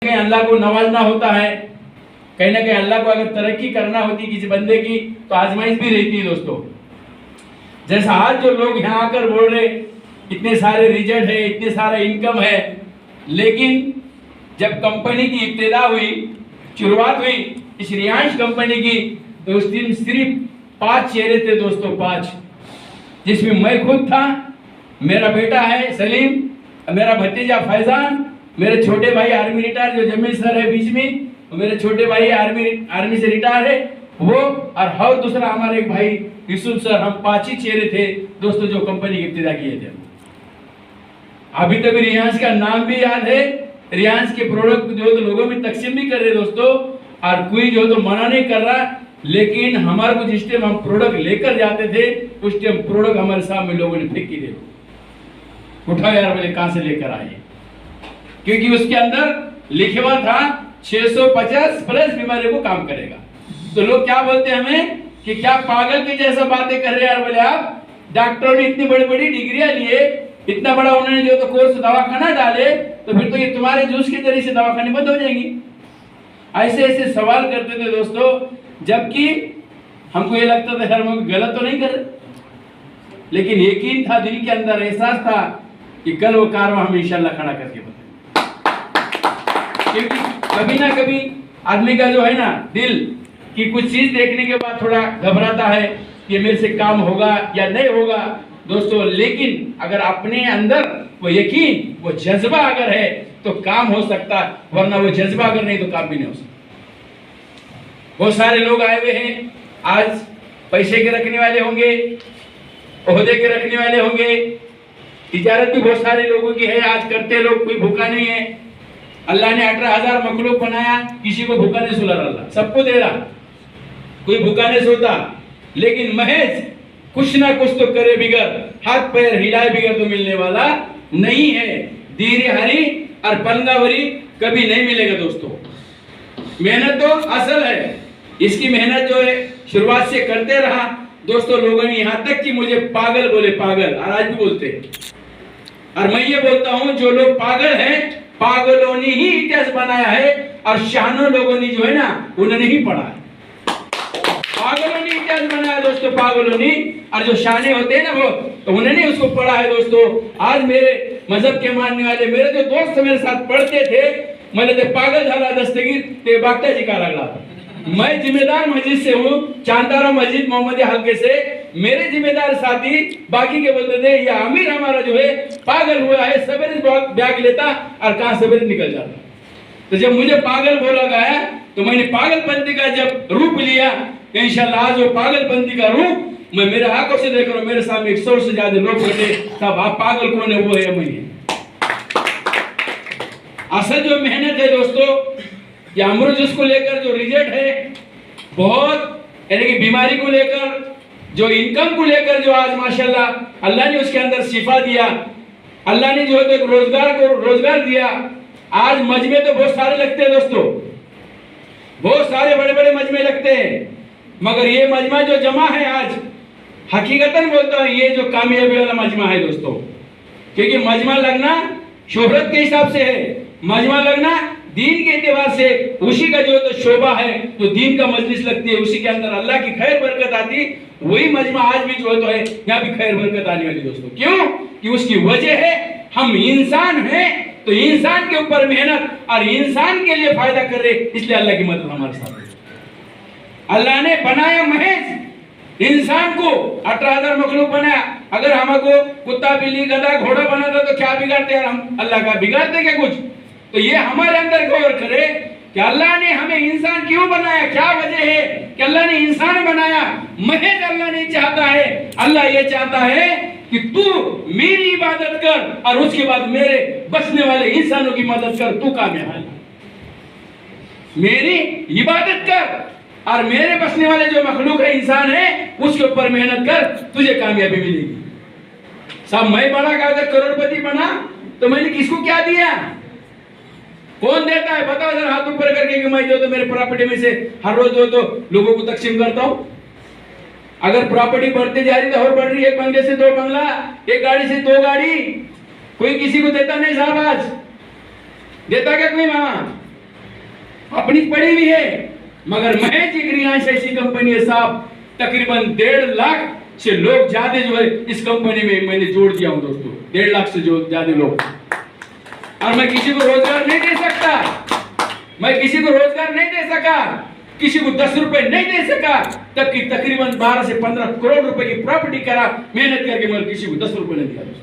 कहीं अल्लाह को नवाजना होता है, कहीं ना कहीं अल्लाह को अगर तरक्की करना होती किसी बंदे की तो आजमाइश भी रहती है दोस्तों। जैसा आज जो लोग यहाँ आकर बोल रहे इतने सारे रिजल्ट है, इतने सारा इनकम है, लेकिन जब कंपनी की इब्तिदा हुई, शुरुआत हुई इस रियांश कंपनी की, तो उस दिन सिर्फ 5 चेहरे थे दोस्तों, 5, जिसमें मैं खुद था, मेरा बेटा है सलीम, मेरा भतीजा फैजान, मेरे छोटे भाई आर्मी रिटायर जो जमीन सर है बीच में, मेरे छोटे भाई आर्मी से रिटायर है वो, और दूसरा हमारे एक भाई यूसुफ सर। हम 5 ही चेहरे थे दोस्तों जो कंपनी की इब्तिदा किए थे। अभी तक रियांश का नाम भी याद है, रियांश के प्रोडक्ट जो तो लोगों में तकसीम भी कर रहे दोस्तों, और कोई जो तो मना नहीं कर रहा, लेकिन हमारे को जिस टाइम हम प्रोडक्ट लेकर जाते थे उस टाइम प्रोडक्ट हमारे सामने लोगों ने फेंक दिए, उठाओ यार बोले कहां से लेकर आए, क्योंकि उसके अंदर लिखा हुआ था 650 प्लस बीमारियों को काम करेगा। तो लोग क्या बोलते हैं हमें कि क्या पागल की जैसा बातें कर रहे हैं यार, बोले आप डॉक्टरों ने इतनी बड़ी बड़ी डिग्रियां लिए, इतना बड़ा उन्होंने जो तो कोर्स दवाखाना डाले, तो फिर तो ये तुम्हारे जूस के जरिए से दवाखाने बंद हो जाएंगी। ऐसे ऐसे सवाल करते थे दोस्तों, जबकि हमको ये लगता था यार हम गलत तो नहीं कर रहे, लेकिन यकीन था, दिल के अंदर एहसास था कि कल वो कारवां हम इंशाल्लाह खड़ा करके बताएंगे। क्योंकि कभी ना कभी आदमी का जो है ना दिल कि कुछ चीज देखने के बाद थोड़ा घबराता है कि मेरे से काम होगा या नहीं होगा दोस्तों, लेकिन अगर अपने अंदर वो यकीन, वो जज्बा अगर है तो काम हो सकता, वरना वो जज्बा अगर नहीं तो काम भी नहीं हो सकता। बहुत सारे लोग आए हुए हैं, आज पैसे के रखने वाले होंगे, ओहदे के रखने वाले होंगे, तिजारत भी बहुत सारे लोगों की है, आज करते लोग, कोई भूखा नहीं है। अल्लाह ने 18,000 मखलूक बनाया, किसी को भूखा नहीं सुला रहा, सबको दे रहा, कोई भूखा नहीं सोता, लेकिन महज कुछ ना कुछ तो करे बिगर, हाथ पैर हिलाए बिगर तो मिलने वाला नहीं है। धीरे हरी और पलंगावरी कभी नहीं मिलेगा दोस्तों। मेहनत तो असल है, इसकी मेहनत जो है शुरुआत से करते रहा दोस्तों। लोगों ने यहाँ तक कि मुझे पागल बोले, पागल, और आज भी बोलते हैं, और मैं ये बोलता हूँ जो लोग पागल हैं, पागलों ने ही इतिहास बनाया है, और शानों लोगों ने जो है ना उन्होंने ही पढ़ा है। पागलों ने इतिहास बनाया दोस्तों, पागलों ने, और जो शाने होते हैं ना वो, तो उन्होंने उसको पढ़ा है दोस्तों। आज मेरे मजहब के मानने वाले मेरे जो दोस्त मेरे साथ पढ़ते थे, मैंने ते पागल झाला दस्तगीर ते बागताजी का लगला। मैं जिम्मेदार मस्जिद से हूँ, चांदारा मस्जिद मोहम्मदी हल्के से, मेरे जिम्मेदार साथी बाकी के बोलते थे ये अमीर हमारा जो है पागल हुआ है, सवेरे बैग लेता और कहां सवेरे निकल जाता। तो जब मुझे पागल बोला गया तो मैंने पागलपंथी का जब रूप लिया, इंशाल्लाह आज वो पागलपंथी का रूप मैं मेरे आंखों से देख रहा हूं, मेरे सामने 100 से ज्यादा लोग बैठे, तब आप पागल कौन है, वो है मैं। असल जो मेहनत है दोस्तों, या अमरूद जिसको लेकर जो रिजल्ट है, बहुत यानी कि बीमारी को लेकर, जो इनकम को लेकर, जो आज माशाल्लाह अल्लाह ने उसके अंदर शिफा दिया, अल्लाह ने जो है तो रोजगार को रोजगार दिया। आज मजमे तो बहुत सारे लगते हैं दोस्तों, बहुत सारे बड़े बड़े मजमे लगते हैं, मगर ये मजमा जो जमा है आज, हकीकतन बोलता हूं ये जो कामयाबी वाला मजमा है दोस्तों। क्योंकि मजमा लगना शोहरत के हिसाब से है, मजमा लगना दीन के एतबार से, उसी का जो तो शोभा है, जो दीन का मजलिस लगती है, उसी के अंदर अल्लाह की खैर बरकत आती, वही मजमा आज भी जो है यहाँ भी खैर बरकत आने वाली दोस्तों। क्यों? कि उसकी वजह है हम इंसान हैं, तो इंसान के ऊपर मेहनत और इंसान के लिए फायदा कर रहे, इसलिए अल्लाह की मदद हमारे साथ है। अल्लाह ने बनाया महज इंसान को, 18,000 मखलूक बनाया। अगर हमको कुत्ता बिल्ली गधा घोड़ा बनाता तो क्या बिगाड़ते यार, हम अल्लाह का बिगाड़ते क्या कुछ? तो ये हमारे अंदर गौर करे कि अल्लाह ने हमें इंसान क्यों बनाया, क्या वजह है कि अल्लाह ने इंसान बनाया। महज अल्लाह नहीं चाहता है, अल्लाह ये चाहता है कि तू मेरी इबादत कर और उसके बाद मेरे बचने वाले इंसानों की मदद कर, तू कामयाब। मेरी इबादत कर और मेरे बचने वाले जो मखलूक है, इंसान है, उसके ऊपर मेहनत कर, तुझे कामयाबी मिलेगी। साहब मैं बड़ा का अगर करोड़पति बना तो मैंने किसको क्या दिया, कौन देता है बताओ जरा हाथ ऊपर करके कि मैं जो तो मेरे प्रॉपर्टी में से हर रोज जो तो लोगों को तकसीम करता हूं। अगर प्रॉपर्टी बढ़ती जा रही है, और बढ़ रही है, एक बंगले से 2 बंगला, एक गाड़ी से 2 गाड़ी, कोई किसी को देता नहीं साहब। आज देता क्या कोई मामा? अपनी पड़ी हुई है, मगर महेश एक रिलायंस ऐसी कंपनी है साहब, तकरीबन 1.5 लाख से लोग ज्यादा जो है इस कंपनी में मैंने जोड़ दिया हूं दोस्तों, 1.5 लाख से जो ज्यादा लोग। और मैं किसी को रोजगार नहीं दे सकता, मैं किसी को रोजगार नहीं दे सका, किसी को 10 रुपए नहीं दे सका, तब कि तकरीबन 12 से 15 करोड़ रुपए की प्रॉपर्टी करा मेहनत करके, मगर किसी को 10 रुपए नहीं दिया दोस्तों।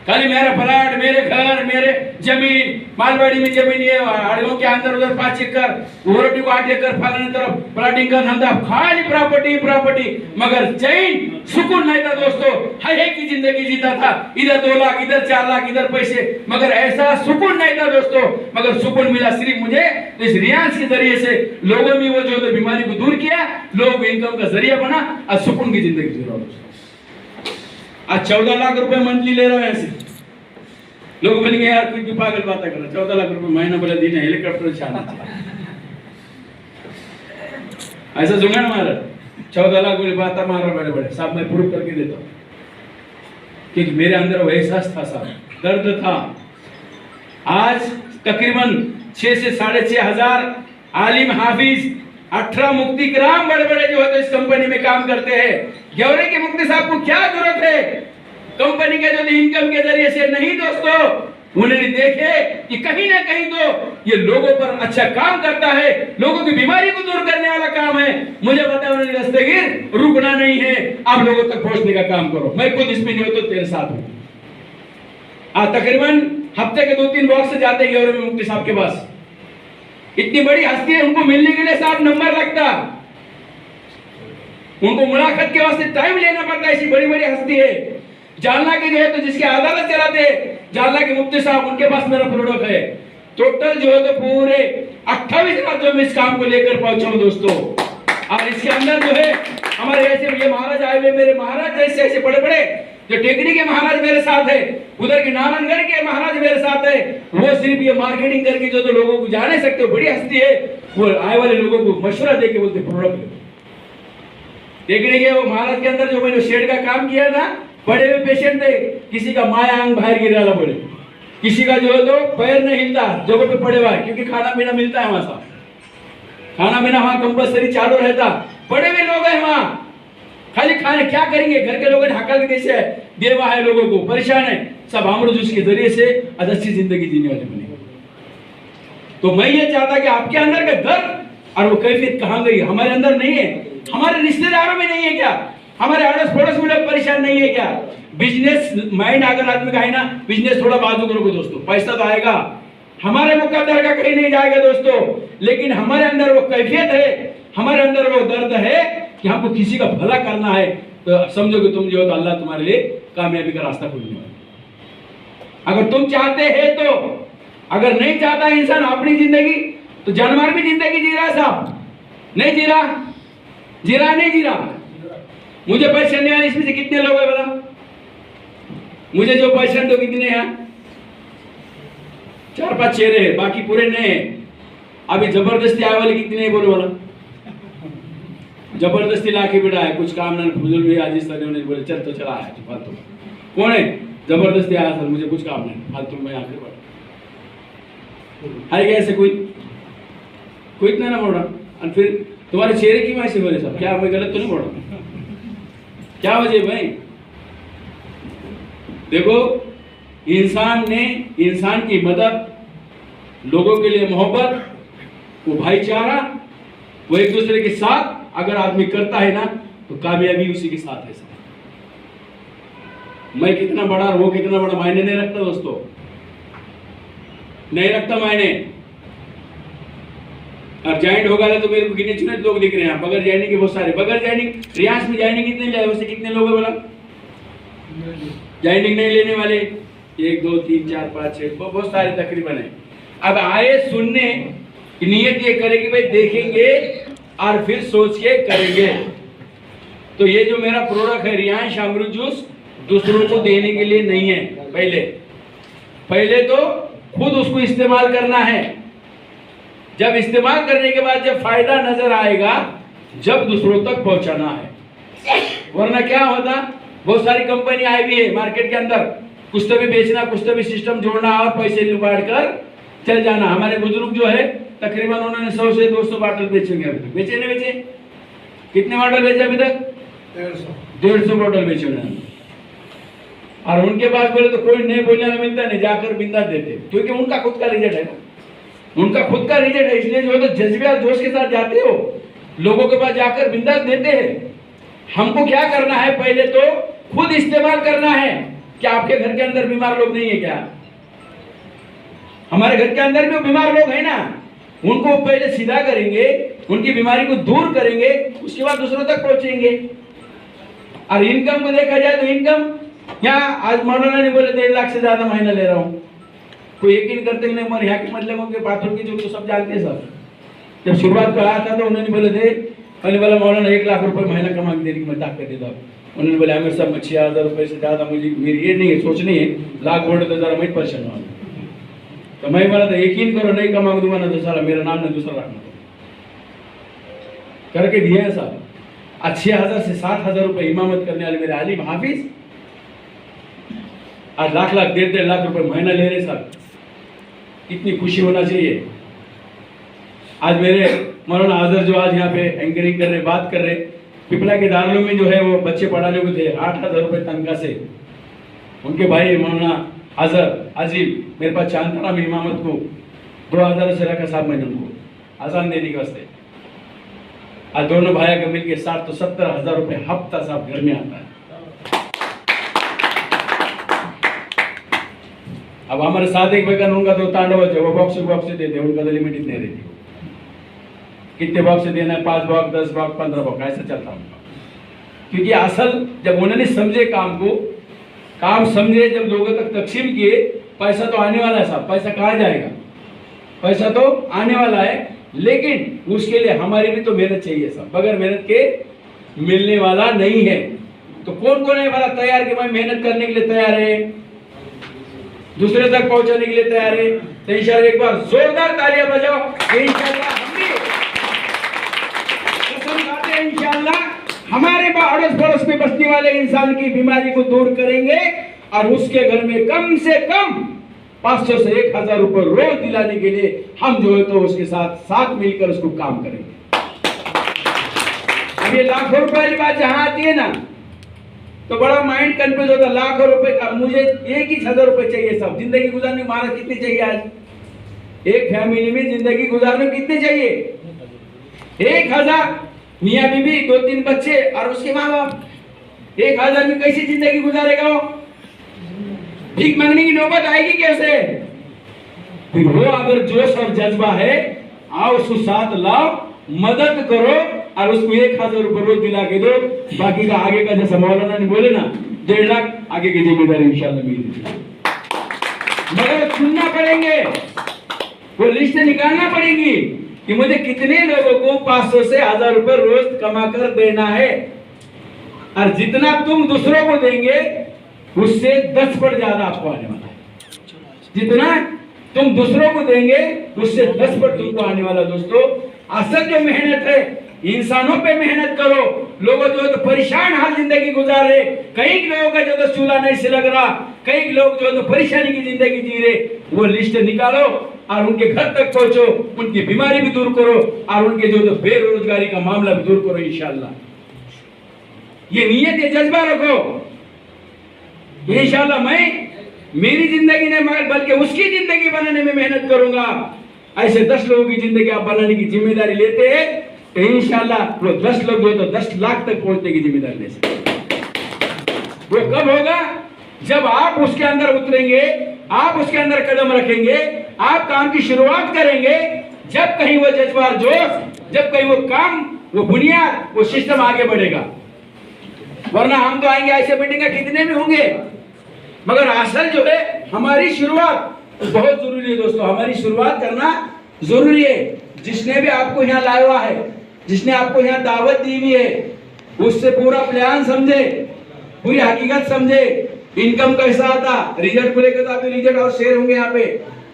खाली मेरा प्लाट, मेरे घर, मेरे जमीन, मालवाड़ी में जमीन है, आड़ियों के अंदर उधर 5 एकड़, गोरटी को 8 एकड़, फलाने तरफ प्लाटिंग का धंधा, खाली प्रॉपर्टी प्रॉपर्टी, मगर चैन सुकून नहीं था दोस्तों। है की जिंदगी जीता था, इधर 2 लाख, इधर 4 लाख, इधर पैसे, मगर ऐसा सुकून नहीं था दोस्तों। मगर सुकून मिला सिर्फ मुझे इस रिलायंस के जरिए से, लोगों में वो जो है बीमारी को दूर किया, लोग इनकम का जरिया बना और सुकून की जिंदगी जी रहा हूं। आज 14 लाख रुपए मंथली ले रहा हूं ऐसे। लोग बोलेंगे यार कुछ भी पागल बातें कर रहा, 14 लाख रुपए महीना बोले दिन है, हेलीकॉप्टर छाना ऐसा जुगाड़ मारा, 14 लाख बोले बात मार रहा बड़े बड़े साहब, मैं प्रूव करके देता हूं, क्योंकि मेरे अंदर वो एहसास था साहब, दर्द था। आज तकरीबन 6 से 6.5 हजार आलिम हाफिज, 18 मुफ्ती किराम बड़े बड़े जो है तो इस कंपनी में काम करते हैं। ग्योरे के मुफ्ती साहब को क्या जरूरत है कंपनी के जो इनकम के जरिए से? नहीं दोस्तों, उन्होंने देखे कि कहीं ना कहीं तो ये लोगों पर अच्छा काम करता है, लोगों की बीमारी को दूर करने वाला काम है। मुझे पता उन्होंने दस्तगीर रुकना नहीं है, आप लोगों तक पहुंचने का काम करो। मैं खुद इसमें नहीं हो तो तेरे साथ हूं। तकरीबन हफ्ते के 2-3 बॉक्स से जाते ग्योरे में मुफ्ती साहब के पास। इतनी बड़ी हस्ती है, उनको मिलने के लिए साहब नंबर लगता, उनको मुलाकात के वास्ते टाइम लेना पड़ता है। ऐसी बड़ी बड़ी हस्ती है। जालना के जो है तो जिसके अदालत चलाते जालना के मुफ्ती साहब, उनके पास मेरा प्रोडक्ट है। टोटल जो है तो पूरे 28 राज्यों में इस काम को लेकर पहुंचा हूं दोस्तों। और इसके अंदर जो है हमारे ऐसे ये महाराज आए हुए, मेरे महाराज जैसे ऐसे बड़े बड़े जो टेकड़ी के महाराज मेरे साथ है, उधर के नारायणगढ़ के महाराज मेरे साथ है। वो सिर्फ ये मार्केटिंग करके जो तो लोगों को जाने सकते हो, बड़ी हस्ती है। वो आए वाले लोगों को मशवरा दे के बोलते प्रोडक्ट टेकड़ी के वो महाराज के अंदर जो मैंने शेड का काम किया था, बड़े हुए पेशेंट थे, किसी का माया अंग बाहर गिर रहा बोले, किसी का जो है तो पैर नहीं हिलता जगह पे पड़े हुआ है, क्योंकि खाना पीना मिलता है वहां साहब, खाना पीना वहां कंपल्सरी चालू रहता। बड़े हुए लोग हैं वहां, खाली खाने क्या करेंगे, घर के लोग ढाका के कैसे देवा है, लोगों को परेशान है। सब अमृत जूस के जरिए से अच्छी जिंदगी जीने वाले बने। तो मैं ये चाहता कि आपके अंदर का दर्द और वो कैफियत कहां गई? हमारे अंदर नहीं है, हमारे रिश्तेदारों में नहीं है क्या? हमारे अड़ोस पड़ोस में लोग परेशान नहीं है क्या? बिजनेस माइंड अगर आदमी का है ना, बिजनेस थोड़ा बाजू करोगे दोस्तों, पैसा तो आएगा, हमारे मुकद्दर का कहीं नहीं जाएगा दोस्तों। लेकिन हमारे अंदर वो कैफियत है, हमारे अंदर वो दर्द है कि हमको किसी का भला करना है, तो समझो कि तुम जो तो अल्लाह तुम्हारे लिए कामयाबी का रास्ता खोलने वाला। अगर तुम चाहते हैं तो, अगर नहीं चाहता इंसान अपनी जिंदगी, तो जानवर भी जिंदगी जी रहा है साहब, नहीं जी रहा, जी रहा नहीं जी रहा। मुझे परेशान नहीं, इसमें से कितने लोग हैं बोला? मुझे जो परेशान तो कितने हैं? 4-5 चेहरे हैं, बाकी पूरे नहीं है। अभी जबरदस्ती आए वाले कितने हैं बोलो बोला? जबरदस्ती लाके बिठा है, कुछ काम ना फजूल भी आज इस तरह बोले चल तो चला है फालतू। कौन है जबरदस्ती आया सर? मुझे कुछ काम नहीं, फालतू में आके बैठा है क्या? ऐसे कोई इतना ना बोल रहा। और फिर तुम्हारे चेहरे की वजह से बोले सब, क्या मैं गलत तो नहीं बोल रहा? क्या वजह भाई? देखो, इंसान ने इंसान की मदद, लोगों के लिए मोहब्बत, वो भाईचारा, वो एक दूसरे के साथ अगर आदमी करता है ना, तो कामयाबी उसी के साथ है। मैं कितना बड़ा, वो कितना बड़ा मायने नहीं रखता दोस्तों, नहीं रखता मायने। और ज्वाइंट होगा तो मेरे को गिने चुने लोग दिख रहे हैं, बगैर ज्वाइनिंग के बहुत सारे। बगैर ज्वाइनिंग रियाज में ज्वाइनिंग कितने ले, वैसे कितने लोग हैं बोला? ज्वाइनिंग नहीं लेने वाले 1 2 3 4 5 6 बहुत सारे तकरीबन है। अब आए सुनने की नीयत ये करेगी भाई देखेंगे और फिर सोच के करेंगे। तो ये जो मेरा प्रोडक्ट है रियांश अमृत जूस, दूसरों को देने के लिए नहीं है। पहले तो खुद उसको इस्तेमाल करना है। जब इस्तेमाल करने के बाद जब फायदा नजर आएगा, जब दूसरों तक पहुंचाना है। वरना क्या होता, बहुत सारी कंपनी आई हुई है मार्केट के अंदर, कुछ तो भी बेचना, कुछ तो भी सिस्टम जोड़ना और पैसे लुबाड़ कर चल जाना। हमारे बुजुर्ग जो है तकरीबन उन्होंने 100 से 200 बॉटल बेचेंगे अभी तक। बेचे नहीं बेचे? कितने बॉटल बेचे अभी तक? 150 बॉटल बेचे उन्होंने। और उनके पास बोले तो कोई नहीं बोलने वाला मिलता नहीं, जाकर बिंदास देते, क्योंकि उनका खुद का रिजल्ट है ना, उनका खुद का रिजल्ट है। इसलिए जो है तो जज्बे और जोश के साथ जाते हो, लोगों के पास जाकर बिंदास देते हैं। हमको क्या करना है, पहले तो खुद इस्तेमाल करना है। क्या आपके घर के अंदर बीमार लोग नहीं है क्या? हमारे घर के अंदर भी बीमार लोग हैं ना, उनको पहले सीधा करेंगे, उनकी बीमारी को दूर करेंगे, उसके बाद दूसरों तक पहुंचेंगे। और इनकम को देखा जाए तो इनकम यहाँ आज मौलाना ने बोले 1.5 लाख से ज्यादा महीना ले रहा हूँ, कोई यकीन करते नहीं। मगर यहाँ के मतलब उनके पात्रों की जो तो सब जानते हैं सब। जब शुरुआत करा था तो उन्होंने बोले थे, मैंने बोला मौलाना 1 लाख रुपए महीना कमा के देने की मैं ताकत देता हूँ। उन्होंने बोला आमिर साहब मैं 6,000 रुपये से ज्यादा मुझे मेरी ये नहीं है, सोच नहीं है, लाख बोले तो जरा मैं परेशान हुआ। तो मैं बोला था यकीन करो नहीं कमा दूंगा ना तो साला मेरा नाम ना दूसरा रखना, करके दिया है साहब। 6,000 से 7,000 रुपये इमामत करने वाले मेरे आलिम हाफिज आज लाख 1.5 लाख रुपए महीना ले रहे साहब। कितनी खुशी होना चाहिए। आज मेरे मौलाना आजर जो आज यहाँ पे एंकरिंग कर रहे, बात कर रहे, पिपला के दारुल में जो है वो बच्चे पढ़ाने को थे 8,000 रुपये तनख्वाह से। उनके भाई मौलाना आजर अजीम मेरे पास चांदरा में इमामत को 2,000 से रखा साहब, मैंने उनको आसान देने के वास्ते। आज दोनों भाई का मिलकर 60 तो 70,000 रुपये हफ्ता साहब घर में आता है। अब हमारे साथ एक बेगन उनका तो तांडव है, वो बॉक्स देते, उनका तो लिमिट इतने रहती है। कितने बॉक्स देना है, 5 बॉक्स 10 बॉक्स 15 बॉक्स ऐसा चलता उनका। क्योंकि असल जब उन्होंने समझे काम को, काम समझे, जब लोगों तक तकसीम किए, पैसा तो आने वाला है साहब। पैसा कहाँ जाएगा? पैसा तो आने वाला है, लेकिन उसके लिए हमारी भी तो मेहनत चाहिए साहब। बगैर मेहनत के मिलने वाला नहीं है। तो कौन कौन है वाला तैयार कि मैं मेहनत करने के लिए तैयार है, दूसरे तक पहुंचाने के लिए तैयार है? तो इंशाअल्लाह एक बार जोरदार तालियां बजाओ। इंशाअल्लाह हम भी कसम खाते हैं, इंशाअल्लाह हमारे अड़ोस पड़ोस में बसने वाले इंसान की बीमारी को दूर करेंगे और उसके घर में कम से कम 500 से 1,000 रुपए रोज दिलाने के लिए हम जो है तो उसके साथ मिलकर उसको काम करेंगे। अब ये लाखों रुपए की बात जहां आती है ना, तो बड़ा माइंड कंफ्यूज होता है। लाखों रुपए का मुझे 1,000 रुपए चाहिए साहब। जिंदगी गुजारने को महाराज कितने चाहिए? आज एक फैमिली में जिंदगी गुजारने को कितने चाहिए? 1,000। मियाँ बीबी 2-3 बच्चे और उसके माँ बाप। 1,000 में कैसी जिंदगी गुजारेगा वो? भीख मांगने की नौबत आएगी कैसे? फिर वो अगर जोश और जज्बा है, आओ उसको साथ लाओ, मदद करो और उसको 1,000 रुपए रोज दिला के दो। बाकी का आगे का जैसा मौलाना ने बोले ना 1.5 लाख आगे की जिम्मेदारी इंशाल्लाह मेरी। मगर सुनना पड़ेंगे, वो लिस्ट निकालना पड़ेगी कि मुझे कितने लोगों को 500 से 1,000 रुपए रोज कमा कर देना है। और जितना तुम दूसरों को देंगे उससे 10 पर ज्यादा आपको आने वाला है। जितना तुम दूसरों को देंगे उससे 10 पर तुमको आने वाला। दोस्तों असल जो मेहनत है, इंसानों पे मेहनत करो। लोगों जो है तो परेशान हाल जिंदगी गुजार रहे, कई लोगों का जो तो चूल्हा नहीं से लग रहा, कई लोग जो है तो परेशानी की जिंदगी जी रहे, वो लिस्ट निकालो और उनके घर तक पहुंचो, उनकी बीमारी भी दूर करो और उनके जो तो बेरोजगारी का मामला भी दूर करो इंशाल्लाह। ये नियत, ये जज्बा रखो। इंशाल्लाह मैं मेरी जिंदगी नहीं मगर बल्कि उसकी जिंदगी बनाने में मेहनत करूंगा। ऐसे 10 लोगों की जिंदगी आप बनाने की जिम्मेदारी लेते हैं तो इंशाल्लाह वो 10 लोग जो तो 10 लाख तक पहुंचने की जिम्मेदारी ले सकते। वो कब होगा? जब आप उसके अंदर उतरेंगे, आप उसके अंदर कदम रखेंगे, आप काम की शुरुआत करेंगे। जब कहीं वो जज्बा जोश, जब कहीं वो काम, वो बुनियाद, वो सिस्टम आगे बढ़ेगा। वरना हम तो आएंगे ऐसे मीटिंग कितने भी होंगे, मगर असल जो है हमारी शुरुआत बहुत जरूरी है। दोस्तों हमारी शुरुआत करना जरूरी है। जिसने भी आपको यहाँ लाया हुआ है, जिसने आपको यहाँ दावत दी हुई है, उससे पूरा प्लान समझे, पूरी हकीकत समझे। इनकम कैसा आता, रिजल्ट को लेकर तो आपके रिजल्ट और शेयर होंगे यहाँ पे।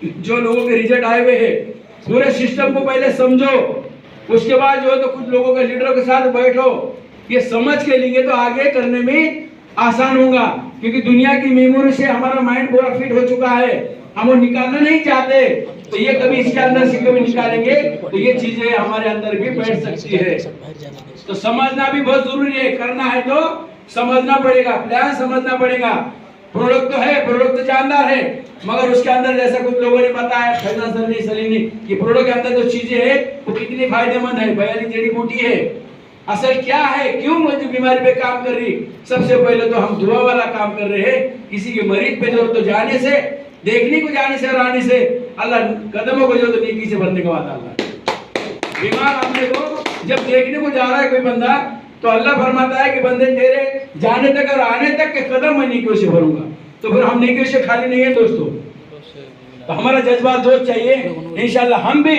जो लोगों के रिजल्ट आए हुए हैं, पूरे सिस्टम को पहले समझो। उसके बाद जो है तो कुछ लोगों के लीडरों के साथ बैठो, ये समझ के लेंगे तो आगे करने में आसान होगा। क्योंकि दुनिया की मेमोरी से हमारा माइंड पूरा फिट हो चुका है, हम वो निकालना नहीं चाहते। तो ये कभी इसके अंदर से कभी निकालेंगे तो ये चीजें हमारे अंदर भी बैठ सकती है। तो समझना भी बहुत जरूरी है, करना है तो समझना पड़ेगा, प्लान समझना पड़ेगा। प्रोडक्ट तो है, प्रोडक्ट तो जानदार है, मगर उसके अंदर जैसा कुछ लोगों ने बताया, फैजल सर ने, सलीम ने, कि प्रोडक्ट के अंदर जो चीजें है वो कितनी फायदेमंद है, 42 जड़ी बूटी है, असल क्या है, क्यों मुझे बीमारी पे काम कर रही। सबसे पहले तो हम दुआ वाला काम कर रहे हैं, किसी के मरीज पे जो तो जाने से, देखने को जाने से और आने से अल्लाह कदमों को जो तो नेकी से भरने का वादा अल्लाह। बीमार आदमी को जब देखने को जा रहा है कोई बंदा, तो अल्लाह फरमाता है कि बंदे तेरे जाने तक और आने तक के कदम मैं नेकियों से भरूंगा। तो फिर हम नेकियों से खाली नहीं है दोस्तों, तो हमारा जज्बा दोस्त चाहिए। इंशाल्लाह हम भी